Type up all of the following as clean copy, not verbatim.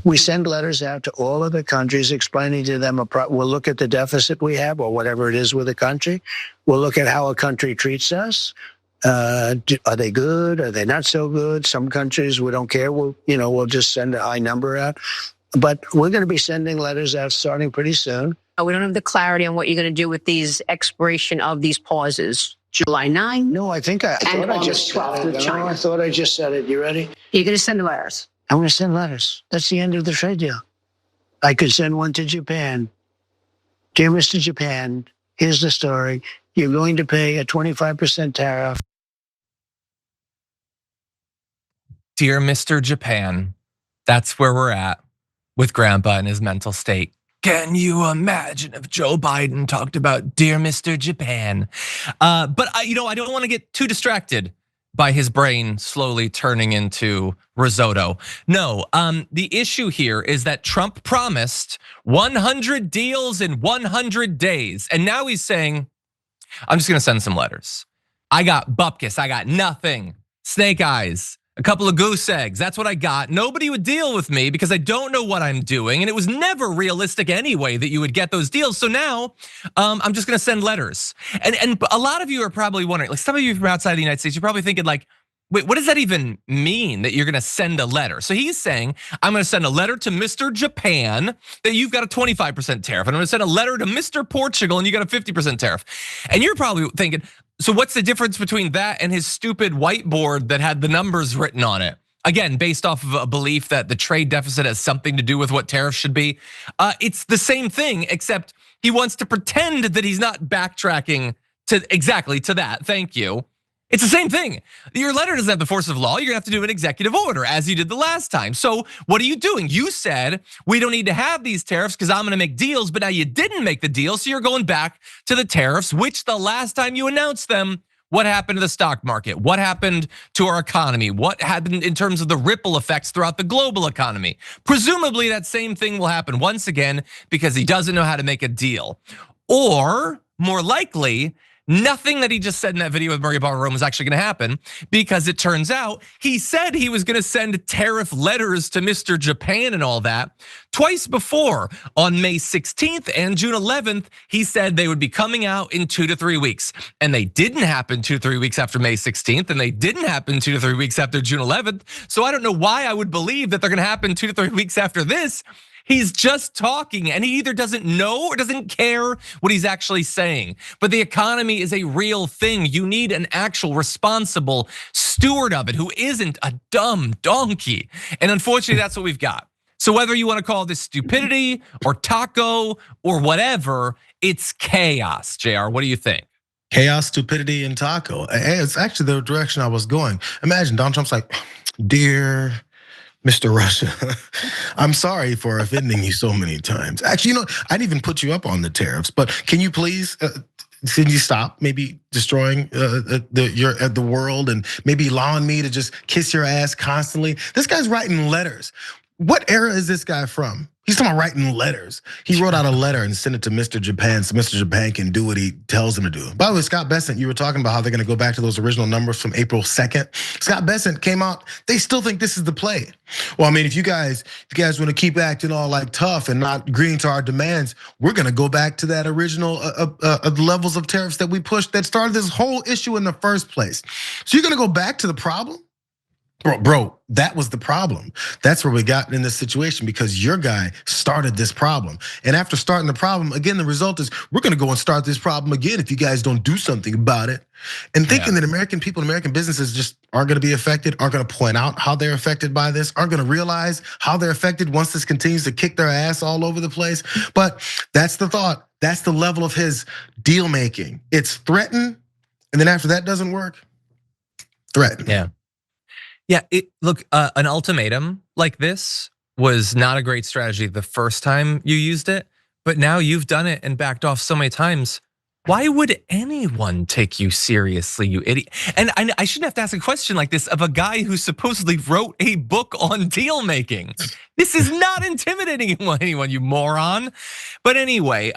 We send letters out to all of the countries explaining to them, we'll look at the deficit we have or whatever it is with a country. We'll look at how a country treats us. Are they good? Are they not so good? Some countries, we don't care. We'll just send a high number out. But we're going to be sending letters out starting pretty soon. We don't have the clarity on what you're going to do with these expiration of these pauses. July 9. No, I thought I just said it. No, I thought I just said it. You ready? You're going to send the letters. I'm going to send letters. That's the end of the trade deal. I could send one to Japan. Dear Mr. Japan, here's the story. You're going to pay a 25% tariff. Dear Mr. Japan, that's where we're at with Grandpa and his mental state. Can you imagine if Joe Biden talked about Dear Mr. Japan? But I don't want to get too distracted by his brain slowly turning into risotto. No, the issue here is that Trump promised 100 deals in 100 days. And now he's saying, I'm just gonna send some letters. I got bupkis, I got nothing. Snake eyes, a couple of goose eggs, that's what I got. Nobody would deal with me because I don't know what I'm doing. And it was never realistic anyway that you would get those deals. So now I'm just gonna send letters. And a lot of you are probably wondering, like some of you from outside the United States, you're probably thinking like, wait, what does that even mean that you're gonna send a letter? So he's saying, I'm gonna send a letter to Mr. Japan that you've got a 25% tariff. And I'm gonna send a letter to Mr. Portugal and you got a 50% tariff. And you're probably thinking, so what's the difference between that and his stupid whiteboard that had the numbers written on it? Again, based off of a belief that the trade deficit has something to do with what tariffs should be. It's the same thing, except he wants to pretend that he's not backtracking to exactly to that. Thank you. It's the same thing. Your letter doesn't have the force of law. You're gonna have to do an executive order as you did the last time. So what are you doing? You said we don't need to have these tariffs because I'm gonna make deals, but now you didn't make the deal. So you're going back to the tariffs, which the last time you announced them, what happened to the stock market? What happened to our economy? What happened in terms of the ripple effects throughout the global economy? Presumably that same thing will happen once again because he doesn't know how to make a deal. Or more likely, nothing that he just said in that video with Maria Bartiromo was actually gonna happen because it turns out he said he was gonna send tariff letters to Mr. Japan and all that twice before. On May 16th and June 11th, he said they would be coming out in 2 to 3 weeks. And they didn't happen 2 to 3 weeks after May 16th, and they didn't happen 2 to 3 weeks after June 11th. So I don't know why I would believe that they're gonna happen 2 to 3 weeks after this. He's just talking and he either doesn't know or doesn't care what he's actually saying. But the economy is a real thing. You need an actual responsible steward of it who isn't a dumb donkey. And unfortunately, that's what we've got. So whether you want to call this stupidity or taco or whatever, it's chaos. JR, what do you think? Chaos, stupidity, and taco. Hey, it's actually the direction I was going. Imagine Donald Trump's like, dear Mr. Russia, I'm sorry for offending you so many times. Actually, I didn't even put you up on the tariffs, but can you please, can you stop maybe destroying the world and maybe allowing me to just kiss your ass constantly? This guy's writing letters. What era is this guy from? He's talking about writing letters. He wrote out a letter and sent it to Mr. Japan so Mr. Japan can do what he tells him to do. By the way, Scott Bessent, you were talking about how they're gonna go back to those original numbers from April 2nd. Scott Bessent came out, they still think this is the play. Well, I mean, if you guys wanna keep acting all like tough and not agreeing to our demands, we're gonna go back to that original levels of tariffs that we pushed that started this whole issue in the first place. So you're gonna go back to the problem? Bro, that was the problem. That's where we got in this situation because your guy started this problem. And after starting the problem, again, the result is we're gonna go and start this problem again if you guys don't do something about it. And thinking that American people and American businesses just aren't gonna be affected, aren't gonna point out how they're affected by this, aren't gonna realize how they're affected once this continues to kick their ass all over the place. But that's the thought, that's the level of his deal making. It's threaten, and then after that doesn't work, threaten. Yeah, look, an ultimatum like this was not a great strategy the first time you used it, but now you've done it and backed off so many times. Why would anyone take you seriously, you idiot? And I shouldn't have to ask a question like this of a guy who supposedly wrote a book on deal making. This is not intimidating anyone, you moron. But anyway,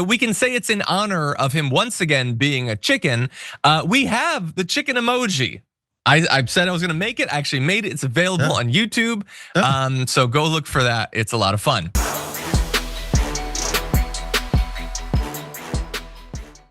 we can say it's in honor of him once again being a chicken. We have the chicken emoji. I said I was gonna make it. I actually made it. It's available on YouTube. So go look for that. It's a lot of fun.